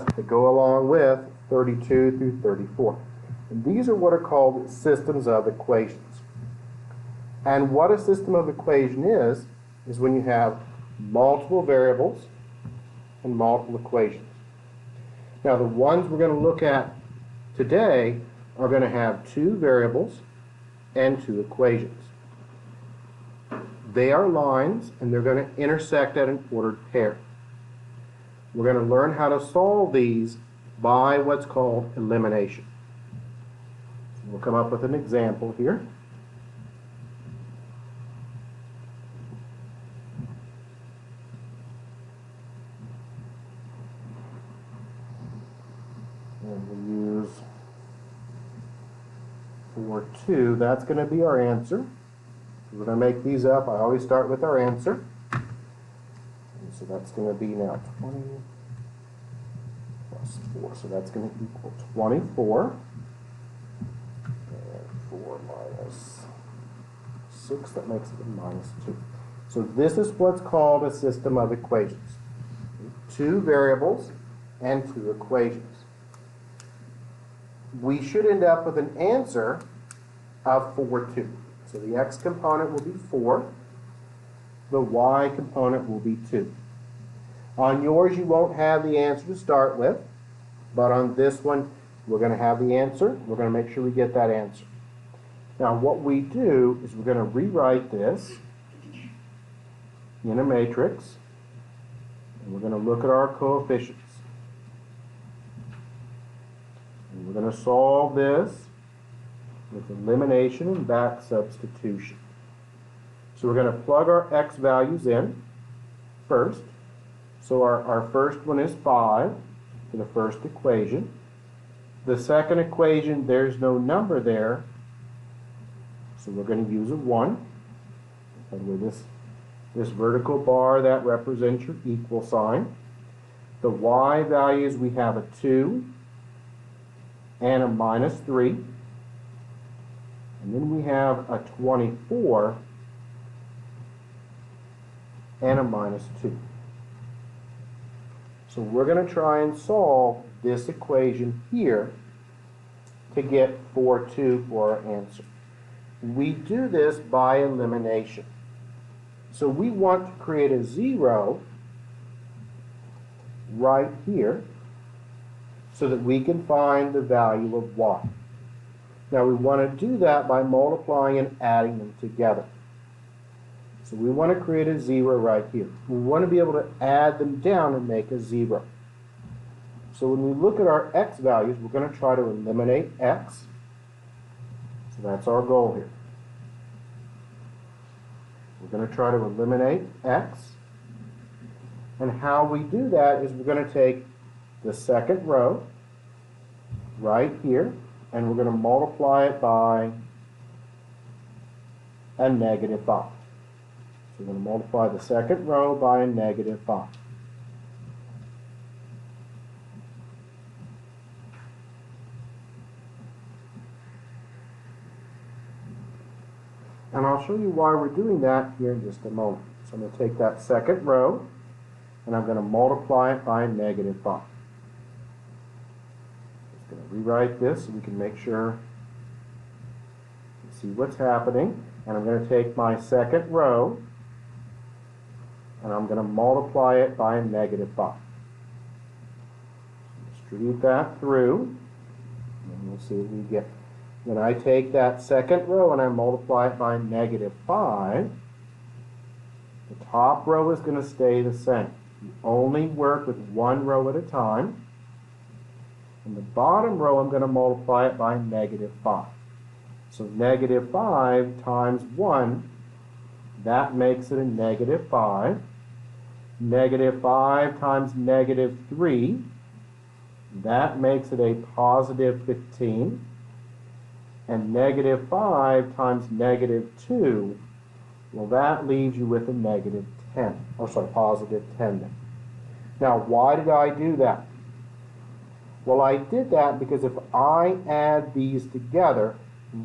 that go along with 32 through 34. And these are what are called systems of equations. And what a system of equation is when you have multiple variables and multiple equations. Now the ones we're going to look at today are going to have two variables and two equations. They are lines and they're going to intersect at an ordered pair. We're going to learn how to solve these by what's called elimination. So we'll come up with an example here. And we'll use 4, 2. That's going to be our answer. So we're going to make these up. I always start with our answer. And so that's going to be now 20 plus 4. So that's going to equal 24. And 4 minus 6, that makes it a minus 2. So this is what's called a system of equations. Two variables and two equations. We should end up with an answer of 4, 2. So the x component will be 4. The y component will be 2. On yours, you won't have the answer to start with, but on this one, we're going to have the answer. We're going to make sure we get that answer. Now, what we do is we're going to rewrite this in a matrix, and we're going to look at our coefficients. And we're going to solve this with elimination and back substitution. So we're going to plug our x values in first. So our first one is 5 for the first equation. The second equation, there's no number there, so we're going to use a 1. And with this vertical bar, that represents your equal sign. The y values, we have a 2 and a minus 3. And then we have a 24 and a minus 2. So we're going to try and solve this equation here to get 4, 2 for our answer. We do this by elimination. So we want to create a 0 right here so that we can find the value of y. Now we want to do that by multiplying and adding them together. So we want to create a 0 right here. We want to be able to add them down and make a 0. So when we look at our x values, we're going to try to eliminate x. So that's our goal here. We're going to try to eliminate x. And how we do that is we're going to take the second row right here, and we're going to multiply it by a negative 5. So we're going to multiply the second row by a negative 5. And I'll show you why we're doing that here in just a moment. So I'm going to take that second row, and I'm going to multiply it by a negative 5. Just going to rewrite this so we can make sure you see what's happening. And I'm going to take my second row, and I'm going to multiply it by a negative 5. Distribute that through, and we'll see what we get. When I take that second row and I multiply it by negative 5, the top row is going to stay the same. You only work with one row at a time. And the bottom row, I'm going to multiply it by negative 5. So negative 5 times 1, that makes it a negative 5. Negative 5 times negative 3, that makes it a positive 15. And negative 5 times negative 2, well, that leaves you with a negative 10. Or sorry, positive 10 then. Now, why did I do that? Well, I did that because if I add these together,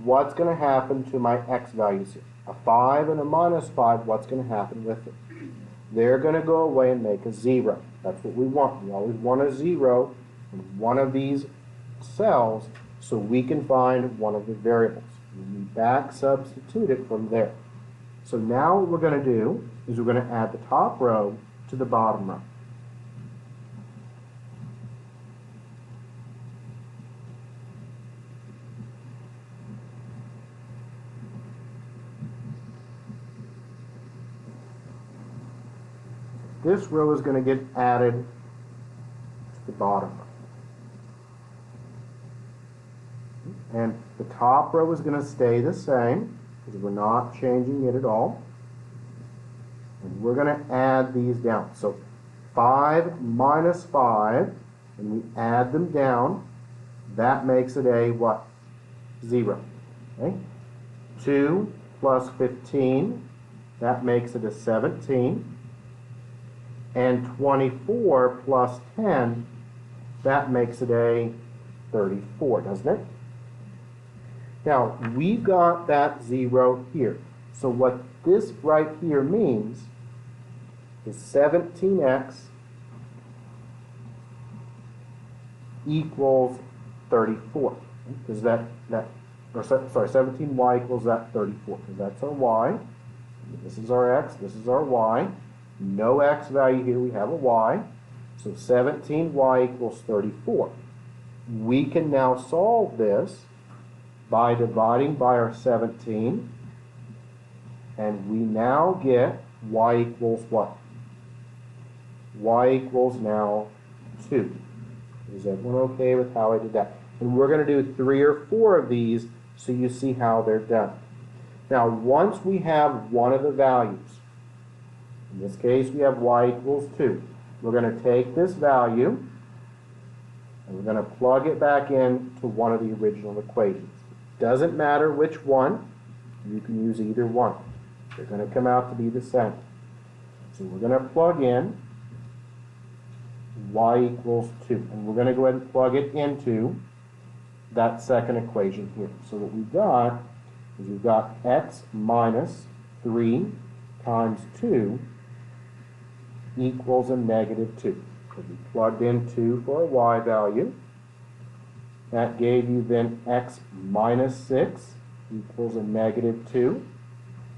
what's going to happen to my x values here? A 5 and a minus 5, what's going to happen with it? They're going to go away and make a 0. That's what we want. We always want a 0 in one of these cells so we can find one of the variables. We back substitute it from there. So now what we're going to do is we're going to add the top row to the bottom row. This row is going to get added to the bottom row. And the top row is going to stay the same because we're not changing it at all. And we're going to add these down. So 5 minus 5, and we add them down. That makes it a what? 0. Okay? 2 plus 15, that makes it a 17. And 24 plus 10, that makes it a 34, doesn't it? Now, we've got that 0 here. So what this right here means is 17x equals 34. Because sorry, 17y equals that 34. Because that's our y. This is our x, this is our y. No x value here, we have a y. So 17y equals 34. We can now solve this by dividing by our 17. And we now get y equals what? Y equals now 2. Is everyone okay with how I did that? And we're going to do 3 or 4 of these so you see how they're done. Now, once we have one of the values, in this case we have y equals 2, we're going to take this value and we're going to plug it back in to one of the original equations. Doesn't matter which one, you can use either one. They're going to come out to be the same. So we're going to plug in y equals 2. And we're going to go ahead and plug it into that second equation here. So what we've got is we've got x minus 3 times 2 equals a negative 2. So we plugged in 2 for a y value. That gave you then x minus 6 equals a negative 2.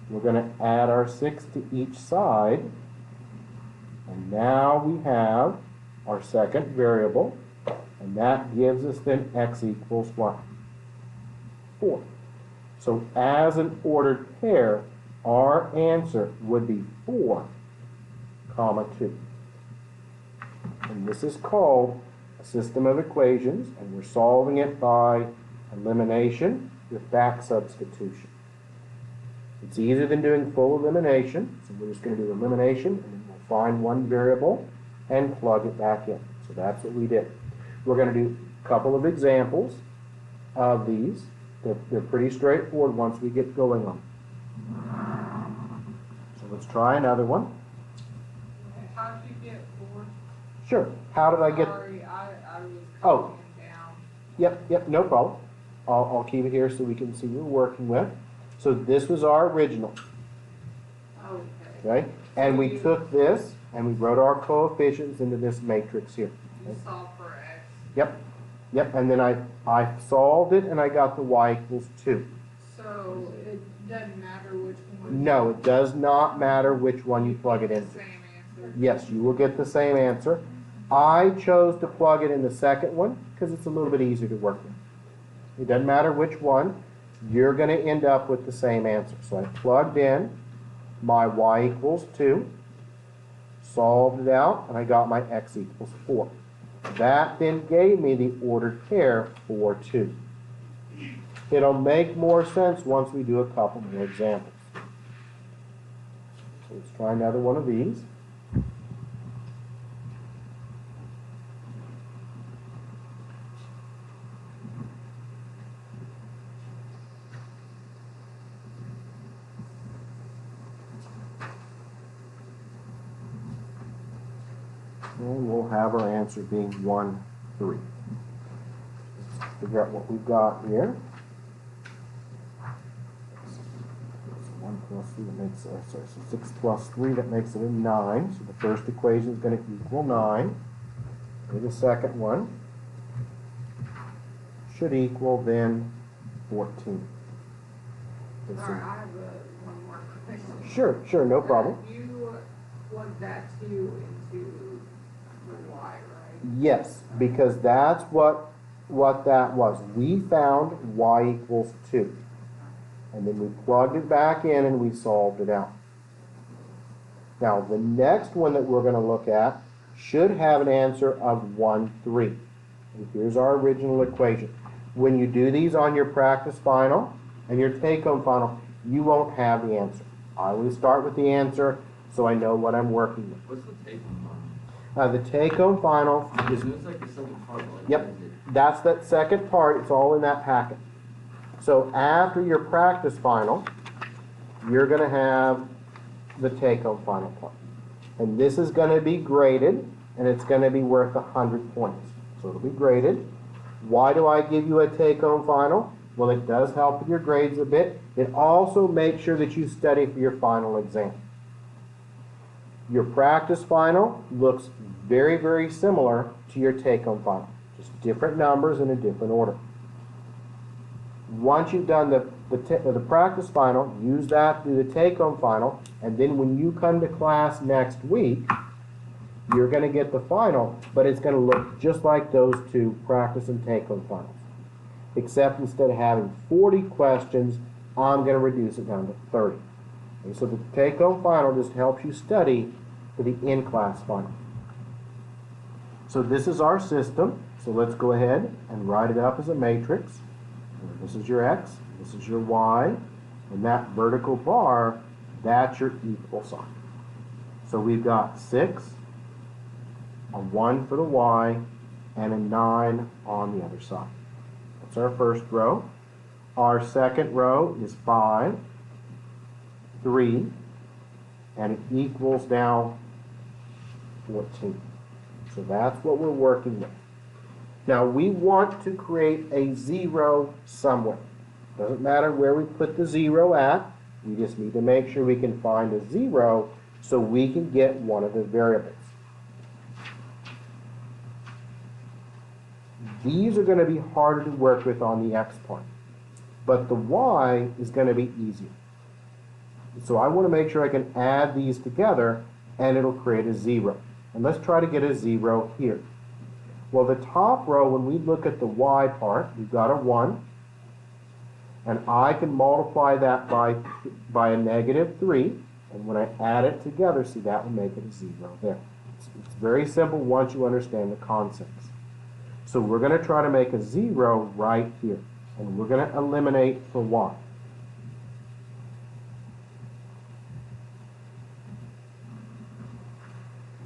We're going to add our 6 to each side. And now we have our second variable. And that gives us then x equals what? 4. So as an ordered pair, our answer would be 4, comma 2. And this is called a system of equations, and we're solving it by elimination with back substitution. It's easier than doing full elimination, so we're just going to do elimination, and then we'll find one variable and plug it back in. So that's what we did. We're going to do a couple of examples of these. They're pretty straightforward once we get going on them. So let's try another one. How did you get 4? Sure. How did I get? Sorry, I was Oh. down. Yep, no problem. I'll keep it here so we can see what we're working with. So this was our original, Okay. okay? And we took this and we wrote our coefficients into this matrix here. You solve for x. Yep, and then I solved it and I got the y equals 2. So it doesn't matter which one. No, it does not matter which one you plug it into. Same answer. Yes, you will get the same answer. I chose to plug it in the second one because it's a little bit easier to work with. It doesn't matter which one, you're going to end up with the same answer. So I plugged in my y equals 2, solved it out, and I got my x equals 4. That then gave me the ordered pair 4, 2. It'll make more sense once we do a couple more examples. So let's try another one of these. And we'll have our answer being 1, 3. Let's figure out what we've got here. 1 plus 3 that makes, so 6 plus 3, that makes it a 9. So the first equation is going to equal 9. Here's the second one. should equal then 14. Let's see. Sorry, I have one more question. Sure, no problem. You plug that 2 into the y, right? Yes, because that's what that was. We found y equals 2. And then we plugged it back in and we solved it out. Now, the next one that we're going to look at should have an answer of 1, 3. And here's our original equation. When you do these on your practice final and your take-home final, you won't have the answer. I always start with the answer so I know what I'm working with. What's the take-home final? The take-home final is... It's like the second part. Like, Yep, that's that second part. It's all in that packet. So after your practice final, you're going to have the take-home final part. And this is going to be graded, and it's going to be worth 100 points. So it'll be graded. Why do I give you a take-home final? Well, it does help with your grades a bit. It also makes sure that you study for your final exam. Your practice final looks very, very similar to your take-home final. Just different numbers in a different order. Once you've done the practice final, use that to do the take-home final, and then when you come to class next week, you're going to get the final, but it's going to look just like those two practice and take-home finals. Except instead of having 40 questions, I'm going to reduce it down to 30. Okay, so the take-home final just helps you study for the in-class final. So this is our system. So let's go ahead and write it up as a matrix. This is your x, this is your y, and that vertical bar, that's your equal sign. So we've got 6, a 1 for the y, and a 9 on the other side. That's our first row. Our second row is 5, 3, and it equals now 14. So that's what we're working with. Now we want to create a 0 somewhere. Doesn't matter where we put the 0 at. We just need to make sure we can find a 0 so we can get one of the variables. These are going to be harder to work with on the x part, but the y is going to be easier. So I want to make sure I can add these together and it'll create a 0. And let's try to get a 0 here. Well, the top row, when we look at the y part, we've got a 1. And I can multiply that by a negative 3. And when I add it together, see, that will make it a 0 there. It's very simple once you understand the concepts. So we're going to try to make a 0 right here. And we're going to eliminate for y.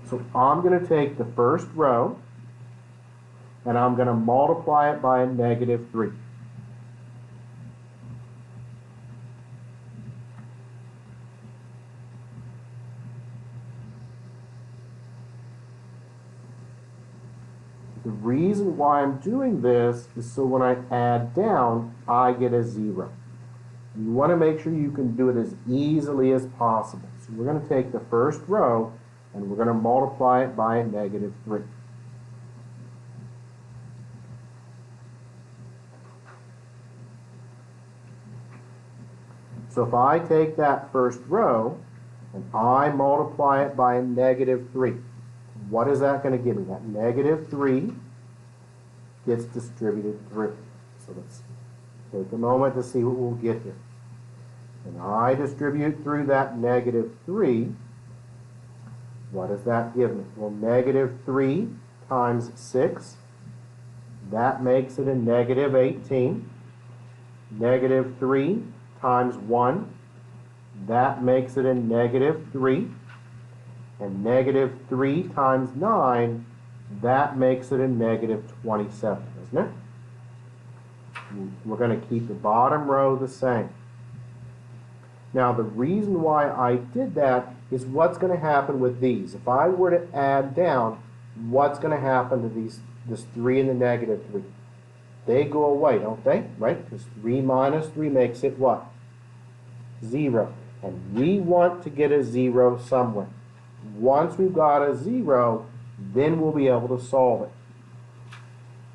So I'm going to take the first row, and I'm going to multiply it by a negative 3. The reason why I'm doing this is so when I add down, I get a 0. You want to make sure you can do it as easily as possible. So we're going to take the first row, and we're going to multiply it by a negative 3. So if I take that first row and I multiply it by a negative 3, what is that going to give me? That negative 3 gets distributed through. So let's take a moment to see what we'll get here. And I distribute through that negative 3. What does that give me? Well, negative 3 times 6, that makes it a negative 18. Negative 3 times 1, that makes it a negative 3. And negative 3 times 9, that makes it a negative 27, isn't it? We're going to keep the bottom row the same. Now, the reason why I did that is what's going to happen with these. If I were to add down, what's going to happen to this 3 and the negative 3? They go away, don't they? Right? Because 3 minus 3 makes it what? 0. And we want to get a 0 somewhere. Once we've got a 0, then we'll be able to solve it.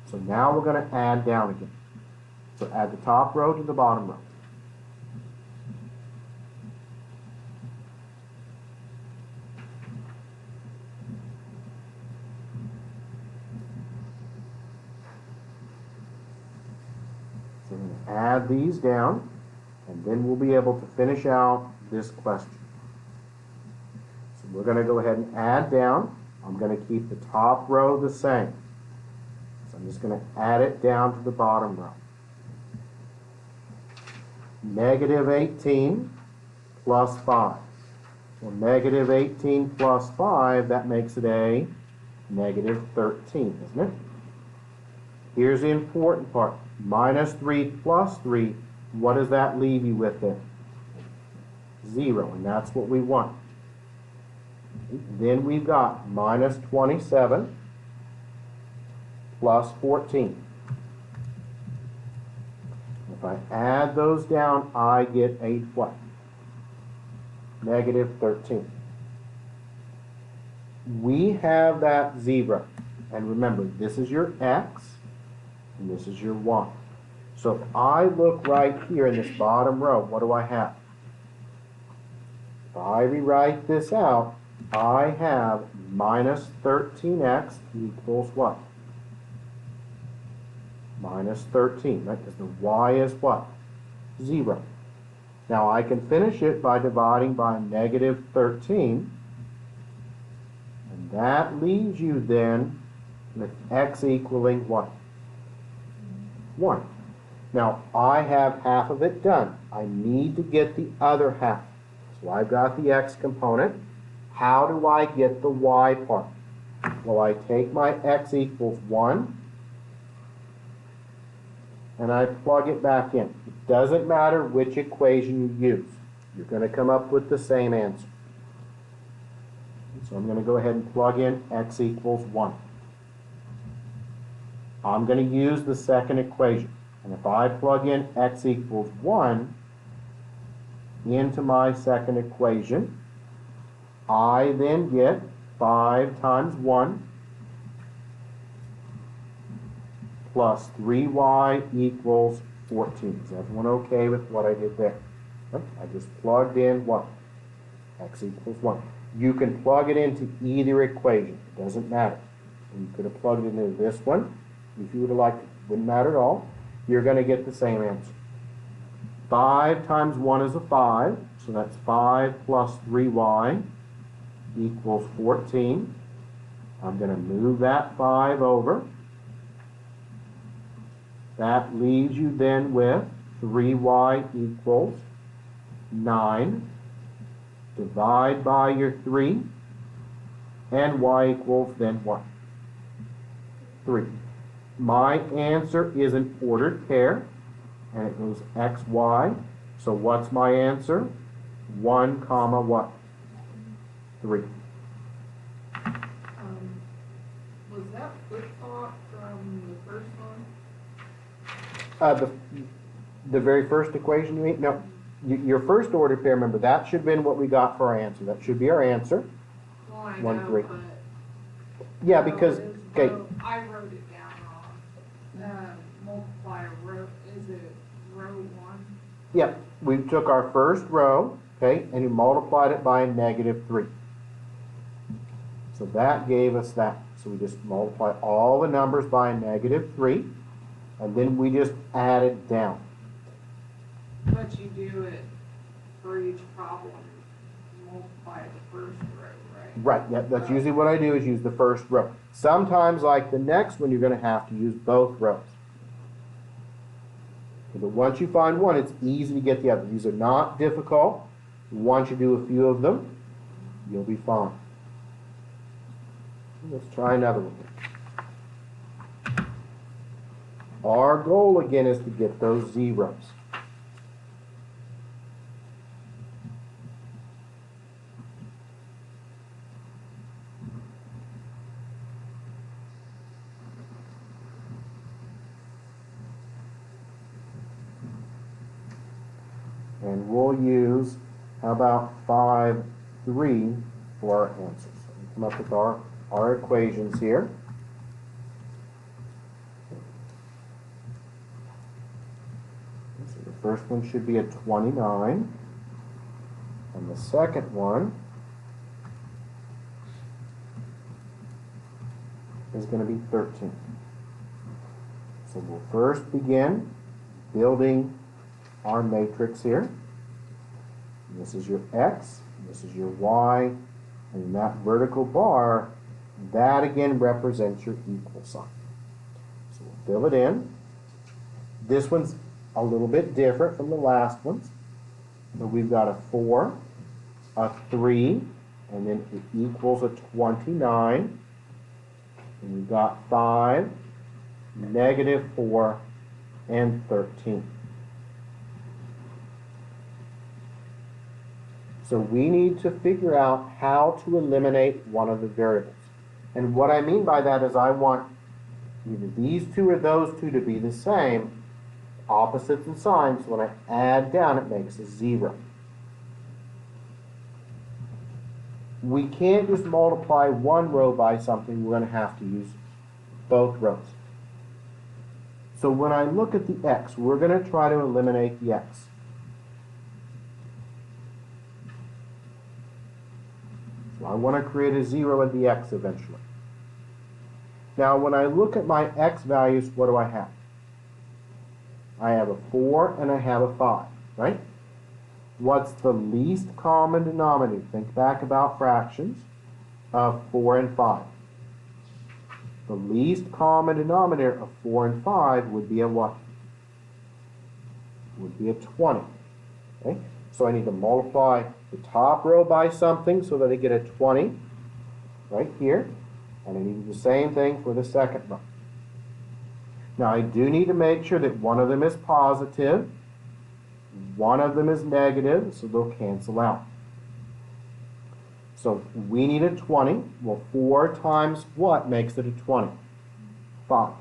So now we're going to add down again. So add the top row to the bottom row. So we're going to add these down, and then we'll be able to finish out this question. So we're going to go ahead and add down. I'm going to keep the top row the same. So I'm just going to add it down to the bottom row. Negative 18 plus 5. Well, negative 18 plus 5, that makes it a negative 13, isn't it? Here's the important part. Minus 3 plus 3, what does that leave you with then? 0, and that's what we want. Then we've got minus 27 plus 14. If I add those down, I get a what? Negative 13. We have that 0. And remember, this is your x, and this is your y. So if I look right here in this bottom row, what do I have? If I rewrite this out, I have minus 13x equals what? Minus 13, right? Because the y is what? 0. Now I can finish it by dividing by negative 13. And that leaves you then with x equaling what? 1. Now I have half of it done. I need to get the other half. So I've got the x component. How do I get the y part? Well, I take my x equals 1, and I plug it back in. It doesn't matter which equation you use. You're going to come up with the same answer. So I'm going to go ahead and plug in x equals 1. I'm going to use the second equation. And if I plug in x equals 1 into my second equation, I then get 5 times 1 plus 3y equals 14. Is everyone okay with what I did there? I just plugged in what? X equals 1. You can plug it into either equation. It doesn't matter. You could have plugged it into this one. If you would have liked it, it wouldn't matter at all. You're going to get the same answer. 5 times 1 is a 5. So that's 5 plus 3y equals 14. I'm going to move that 5 over. That leaves you then with 3y equals 9. Divide by your 3. And y equals then what? 3. My answer is an ordered pair. And it goes x, y. So what's my answer? 1 comma what? 3. Was that flip thought from the first one? The very first equation you mean? No. Your first order pair, remember, that should have been what we got for our answer. That should be our answer. Well, I 1, know, 3. but Yeah, because, it is okay, row- I wrote it down wrong. Multiply row, is it row 1? yeah, we took our first row, okay, and you multiplied it by a negative 3. So that gave us that. So we just multiply all the numbers by a negative 3, and then we just add it down. But you do it for each problem, multiply the first row, right? Right, yeah, that's usually what I do is use the first row. Sometimes, like the next one, you're going to have to use both rows. But once you find one, it's easy to get the other. These are not difficult. Once you do a few of them, you'll be fine. Let's try another one. Our goal, again, is to get those zeros. And we'll use, how about 5, 3 for our answers. So we come up with our equations here. first one should be a 29, and the second one is going to be 13. So we'll first begin building our matrix here. This is your X, this is your Y, and that vertical bar, that again represents your equal sign. So we'll fill it in. This one's a little bit different from the last ones. So we've got a 4, a 3, and then it equals a 29. And we've got 5, -4, and 13. So we need to figure out how to eliminate one of the variables. And what I mean by that is I want either these two or those two to be the same, opposites in signs. So when I add down, it makes a 0. We can't just multiply one row by something. We're going to have to use both rows. So when I look at the X, we're going to try to eliminate the X. So I want to create a 0 at the X eventually. Now when I look at my X values, what do I have? I have a 4 and I have a 5, right? What's the least common denominator? Think back about fractions of 4 and 5. The least common denominator of 4 and 5 would be a what? Would be a 20. Okay? So I need to multiply the top row by something so that I get a 20 right here. And I need to do the same thing for the second row. Now I do need to make sure that one of them is positive, one of them is negative, so they'll cancel out. So we need a 20. Well, 4 times what makes it a 20? 5.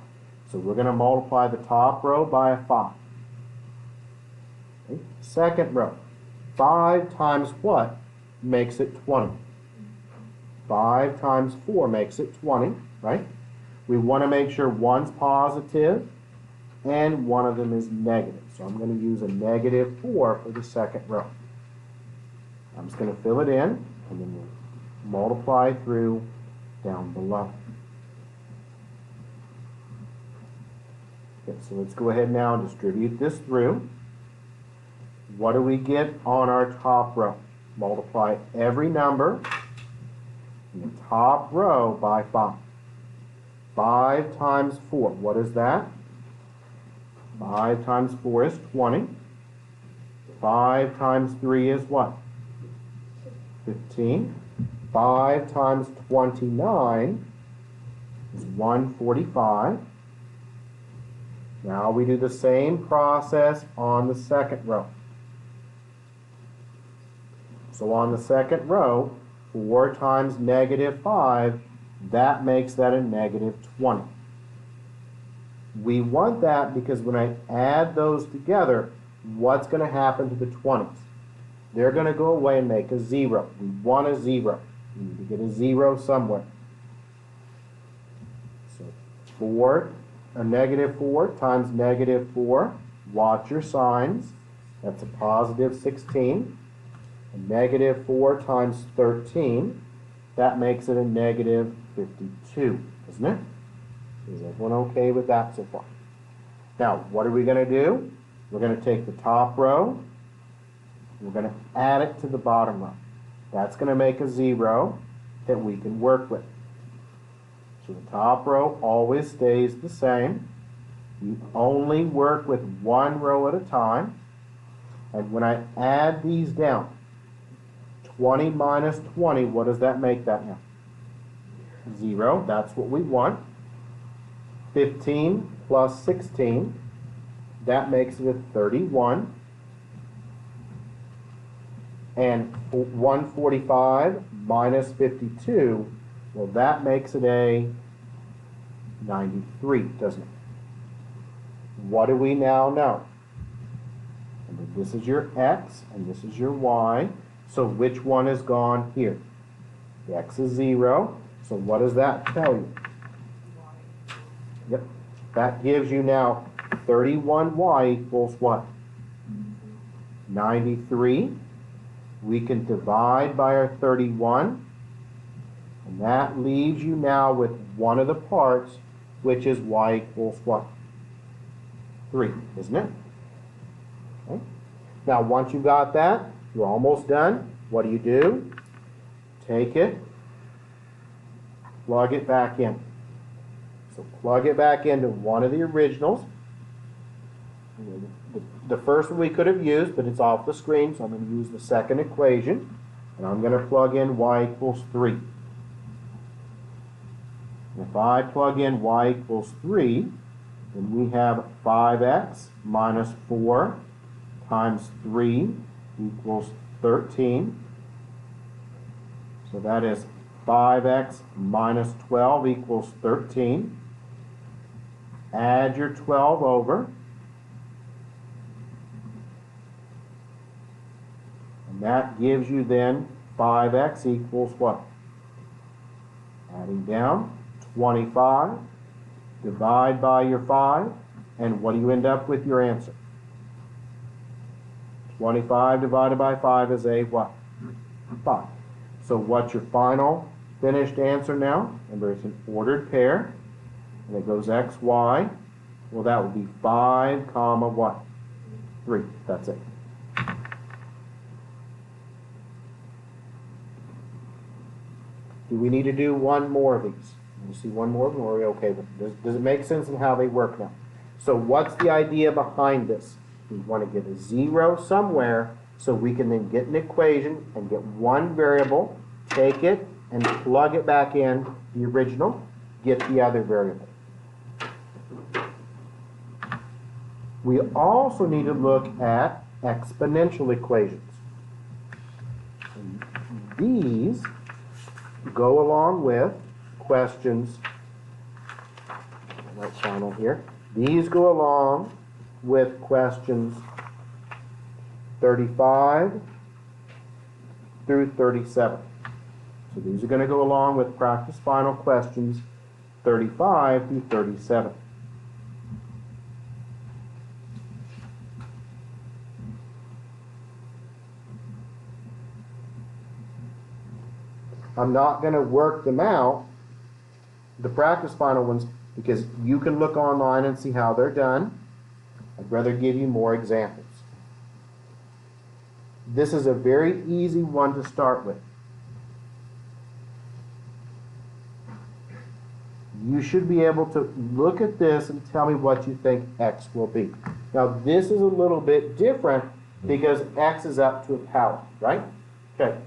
So we're going to multiply the top row by a 5. Okay. Second row. 5 times what makes it 20? 5 times 4 makes it 20, right? We want to make sure one's positive and one of them is negative. So I'm going to use a -4 for the second row. I'm just going to fill it in and then we'll multiply through down below. Okay, so let's go ahead now and distribute this through. What do we get on our top row? Multiply every number in the top row by 5. 5 times 4, what is that? 5 times 4 is 20. 5 times 3 is what? 15. 5 times 29 is 145. Now we do the same process on the second row. So on the second row, 4 times -5, that makes that a -20. We want that because when I add those together, what's going to happen to the 20s? They're going to go away and make a 0. We want a 0. We need to get a 0 somewhere. So a -4 times -4. Watch your signs. That's a +16. A -4 times 13. That makes it a -52, isn't it? Is everyone okay with that so far? Now, what are we going to do? We're going to take the top row. We're going to add it to the bottom row. That's going to make a 0 that we can work with. So the top row always stays the same. You only work with one row at a time. And when I add these down, 20 minus 20, what does that make that now? 0. That's what we want. 15 plus 16, that makes it a 31. And 145 minus 52, well, that makes it a 93, doesn't it? What do we now know? This is your X, and this is your Y. So which one is gone here? The X is 0. So what does that tell you? Yep. That gives you now 31y equals what? 93. We can divide by our 31. And that leaves you now with one of the parts, which is y equals what? 3, isn't it? Okay. Now, once you got that, you're almost done. What do? Take it, plug it back in. So plug it back into one of the originals. The first one we could have used, but it's off the screen, so I'm going to use the second equation. And I'm going to plug in y equals 3. If I plug in y equals 3, then we have 5x minus 4 times 3 equals 13. So that is 5x minus 12 equals 13. Add your 12 over. And that gives you then 5x equals what? Adding down, 25. Divide by your 5. And what do you end up with your answer? 25 divided by 5 is a what? 5. So what's your final finished answer now? Remember, it's an ordered pair. And it goes x, y. Well, that would be 5 comma what? 3. That's it. Do we need to do one more of these? You see one more of them, or are we okay with it? Does it make sense in how they work now? So what's the idea behind this? We want to get a 0 somewhere so we can then get an equation and get one variable, take it, and plug it back in the original, get the other variable. We also need to look at exponential equations. And these go along with questions, right final here. These go along with questions 35 through 37. So these are going to go along with practice final questions 35 through 37. I'm not going to work them out, the practice final ones, because you can look online and see how they're done. I'd rather give you more examples. This is a very easy one to start with. You should be able to look at this and tell me what you think x will be. Now this is a little bit different because x is up to a power, right? Okay.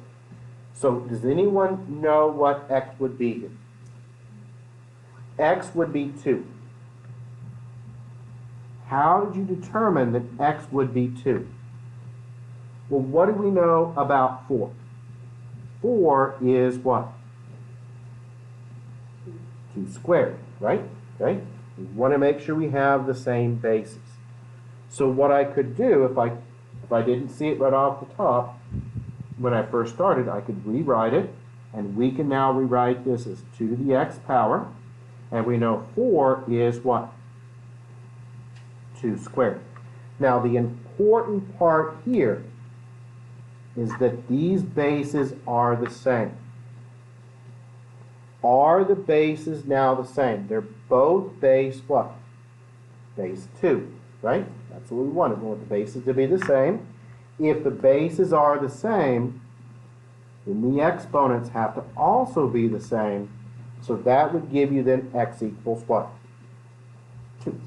So does anyone know what x would be here? X would be 2. How did you determine that x would be 2? Well, what do we know about 4? 4 is what? 2 squared, right? Okay. We want to make sure we have the same basis. So what I could do, if I didn't see it right off the top, when I first started, I could rewrite it, and we can now rewrite this as 2 to the x power, and we know 4 is what? 2 squared. Now the important part here is that these bases are the same. Are the bases now the same? They're both base what? Base 2, right? That's what we wanted. We want the bases to be the same. If the bases are the same, then the exponents have to also be the same. So that would give you then x equals what? 2.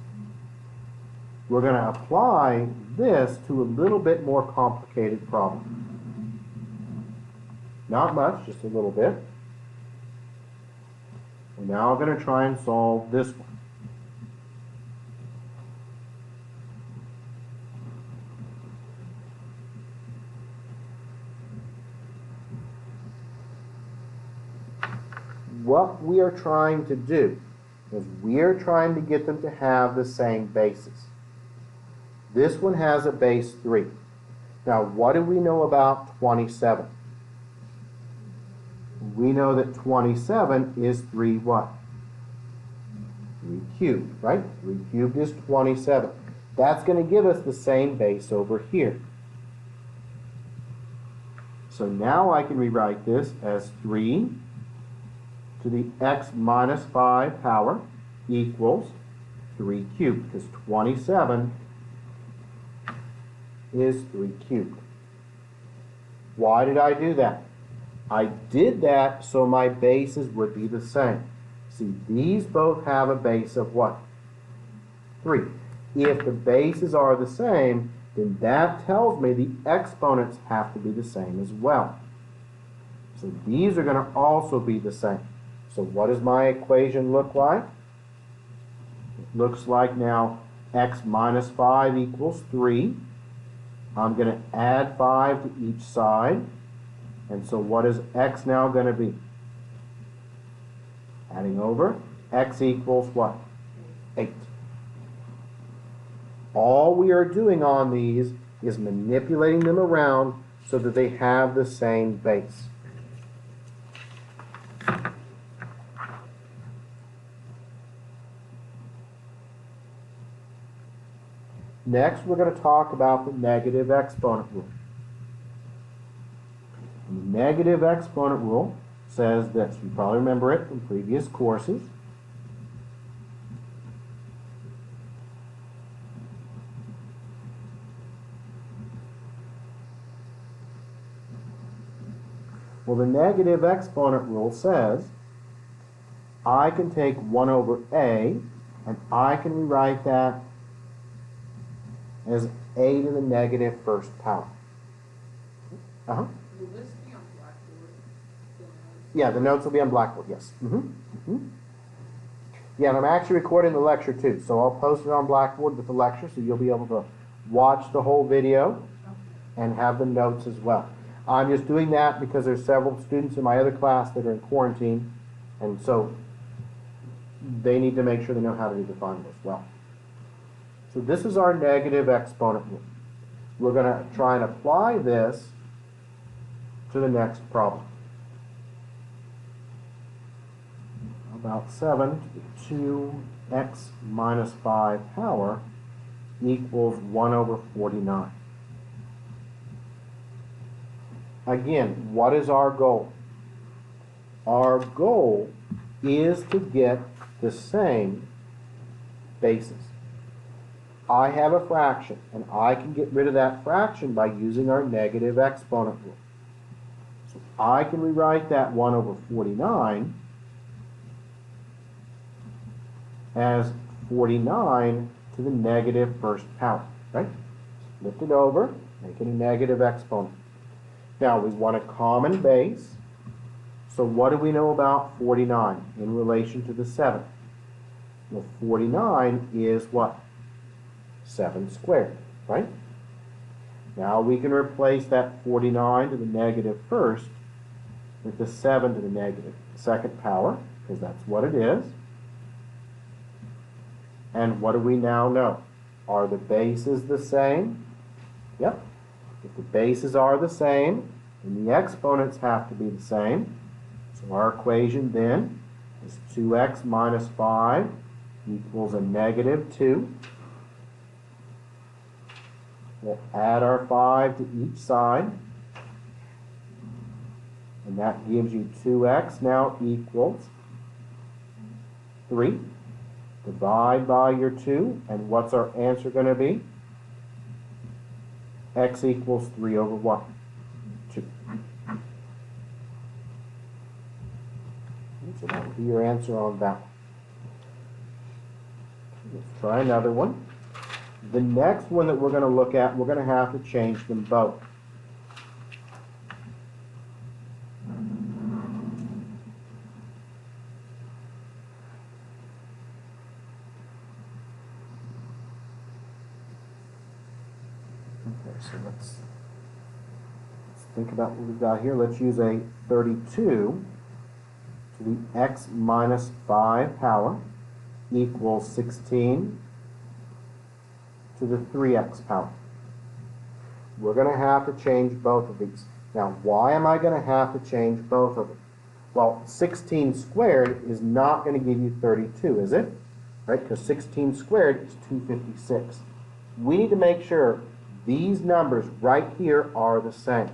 We're going to apply this to a little bit more complicated problem. Not much, just a little bit. We're now going to try and solve this one. What we are trying to do is we are trying to get them to have the same basis. This one has a base 3. Now, what do we know about 27? We know that 27 is 3 what? 3 cubed, right? 3 cubed is 27. That's going to give us the same base over here. So now I can rewrite this as 3 to the x minus 5 power equals 3 cubed, because 27 is 3 cubed. Why did I do that? I did that so my bases would be the same. See, these both have a base of what? 3. If the bases are the same, then that tells me the exponents have to be the same as well. So these are going to also be the same. So what does my equation look like? It looks like now x minus 5 equals 3. I'm going to add 5 to each side. And so what is x now going to be? Adding over, x equals what? 8. All we are doing on these is manipulating them around so that they have the same base. Next, we're going to talk about the negative exponent rule. The negative exponent rule says this. You probably remember it from previous courses. Well, the negative exponent rule says I can take 1 over a, and I can rewrite that as a to the negative first power. Will this be on Blackboard? Yeah, the notes will be on Blackboard, yes. Yeah, and I'm actually recording the lecture too, so I'll post it on Blackboard with the lecture, so you'll be able to watch the whole video and have the notes as well. I'm just doing that because there's several students in my other class that are in quarantine, and so they need to make sure they know how to do the final as well. So this is our negative exponent rule. We're going to try and apply this to the next problem. About 7 to the 2x minus 5 power equals 1 over 49. Again, what is our goal? Our goal is to get the same bases. I have a fraction, and I can get rid of that fraction by using our negative exponent rule. So I can rewrite that 1 over 49 as 49 to the negative first power, right? Lift it over, make it a negative exponent. Now, we want a common base. So what do we know about 49 in relation to the 7? Well, 49 is what? 7 squared, right? Now we can replace that 49 to the negative first with the 7 to the negative second power, because that's what it is. And what do we now know? Are the bases the same? Yep. If the bases are the same, then the exponents have to be the same. So our equation then is 2x minus 5 equals a negative 2. We'll add our 5 to each side. And that gives you 2x now equals 3. Divide by your 2, and what's our answer going to be? X equals 3 over what? 2. So that would be your answer on that one. Let's try another one. The next one that we're going to look at, we're going to have to change them both. Okay, so let's think about what we've got here. Let's use a 32 to the x minus 5 power equals 16 to the 3x power. We're going to have to change both of these. Now, why am I going to have to change both of them? Well, 16 squared is not going to give you 32, is it? Right? Because 16 squared is 256. We need to make sure these numbers right here are the same.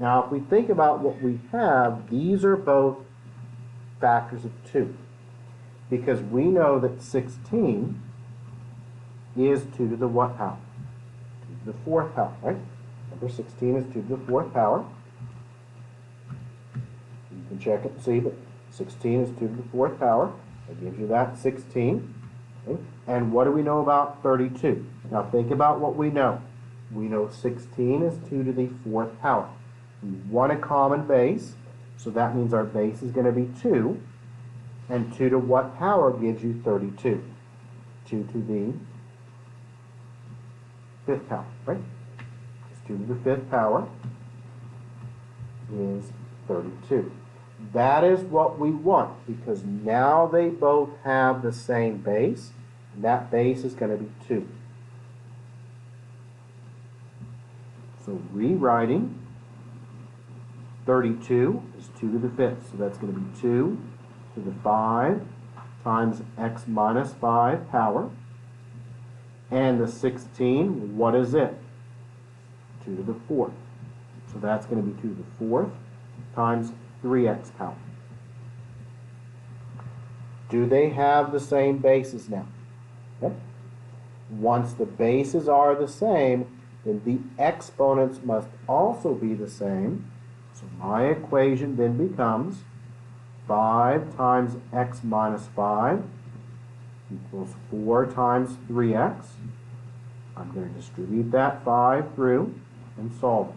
Now, if we think about what we have, these are both factors of 2. Because we know that 16 is 2 to the what power? 2 to the 4th power, right? Remember, 16 is 2 to the 4th power. You can check it and see, but 16 is 2 to the 4th power. That gives you that 16. Okay? And what do we know about 32? Now think about what we know. We know 16 is 2 to the 4th power. We want a common base, so that means our base is going to be 2. And 2 to what power gives you 32? 2 to the 5th power, right? It's 2 to the 5th power is 32. That is what we want, because now they both have the same base, and that base is going to be 2. So rewriting 32 is 2 to the 5th, so that's going to be 2 to the 5 times x minus 5 power. And the 16, what is it? 2 to the 4th. So that's going to be 2 to the 4th times 3x power. Do they have the same bases now? Okay. Once the bases are the same, then the exponents must also be the same. So my equation then becomes 5 times x minus 5 equals 4 times 3x. I'm going to distribute that 5 through and solve it.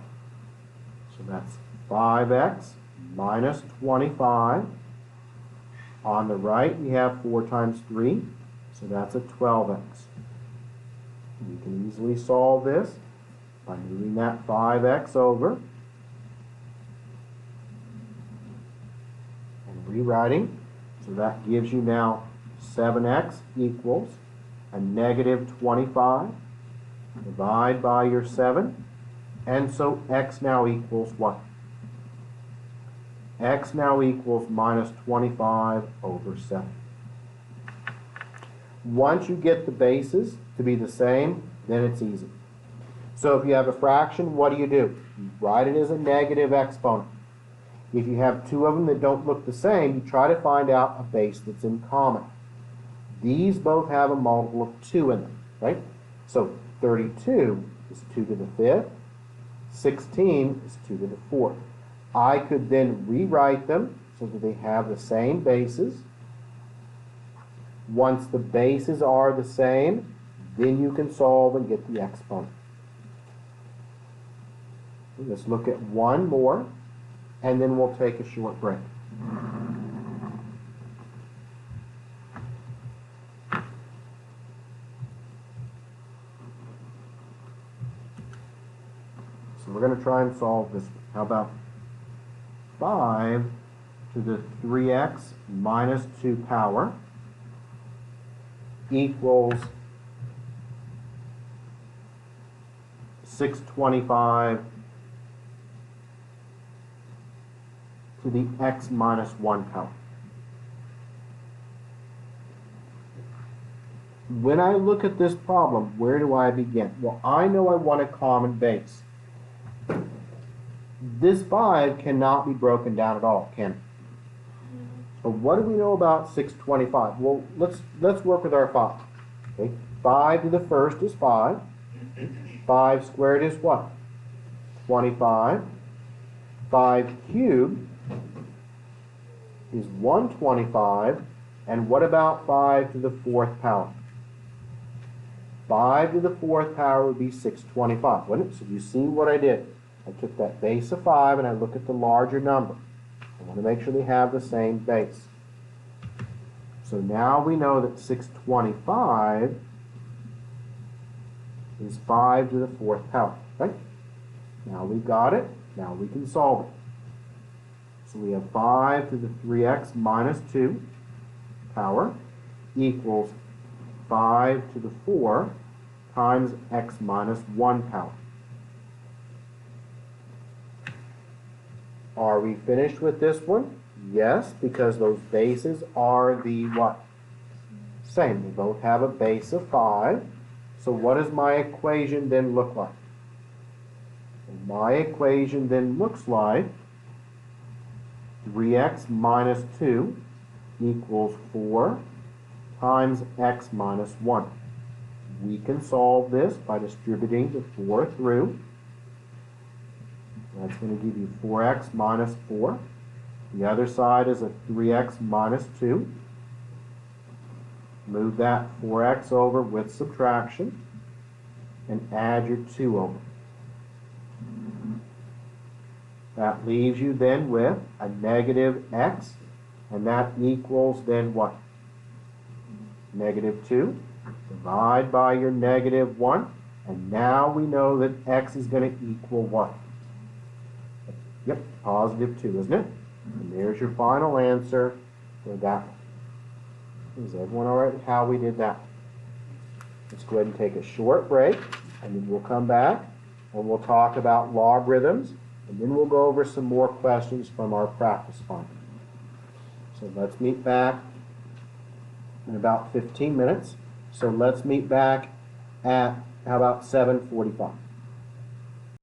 So that's 5x minus 25. On the right, we have 4 times 3, so that's a 12x. You can easily solve this by moving that 5x over and rewriting. So that gives you now 7x equals a negative 25. Divide by your 7. And so x now equals what? X now equals minus 25 over 7. Once you get the bases to be the same, then it's easy. So if you have a fraction, what do? You write it as a negative exponent. If you have two of them that don't look the same, you try to find out a base that's in common. These both have a multiple of 2 in them, right? So 32 is 2 to the 5th. 16 is 2 to the 4th. I could then rewrite them so that they have the same bases. Once the bases are the same, then you can solve and get the exponent. Let's look at one more, and then we'll take a short break. So we're going to try and solve this one. How about 5 to the 3x minus 2 power equals 625 to the x minus 1 power. When I look at this problem, where do I begin? Well, I know I want a common base. This 5 cannot be broken down at all, can it? But what do we know about 625? Well, let's work with our 5. Okay? 5 to the first is 5. 5 squared is what? 25. 5 cubed is 125. And what about 5 to the 4th power? 5 to the 4th power would be 625, wouldn't it? So you see what I did? I took that base of 5 and I look at the larger number. I want to make sure they have the same base. So now we know that 625 is 5 to the 4th power, right? Now we've got it. Now we can solve it. So we have 5 to the 3x minus 2 power equals 5 to the 4 times x minus 1 power. Are we finished with this one? Yes, because those bases are the what? Same. They both have a base of 5. So what does my equation then look like? And my equation then looks like 3x minus 2 equals 4 times x minus 1. We can solve this by distributing the 4 through. That's going to give you 4x minus 4. The other side is a 3x minus 2. Move that 4x over with subtraction and add your 2 over. That leaves you then with a negative x, and that equals then what? Negative 2. Divide by your negative 1, and now we know that x is going to equal what? Yep, positive 2, isn't it? And there's your final answer for that one. Is everyone all right with how we did that? Let's go ahead and take a short break, and then we'll come back, and we'll talk about logarithms, and then we'll go over some more questions from our practice fund. So let's meet back in about 15 minutes. So let's meet back at, how about 7:45?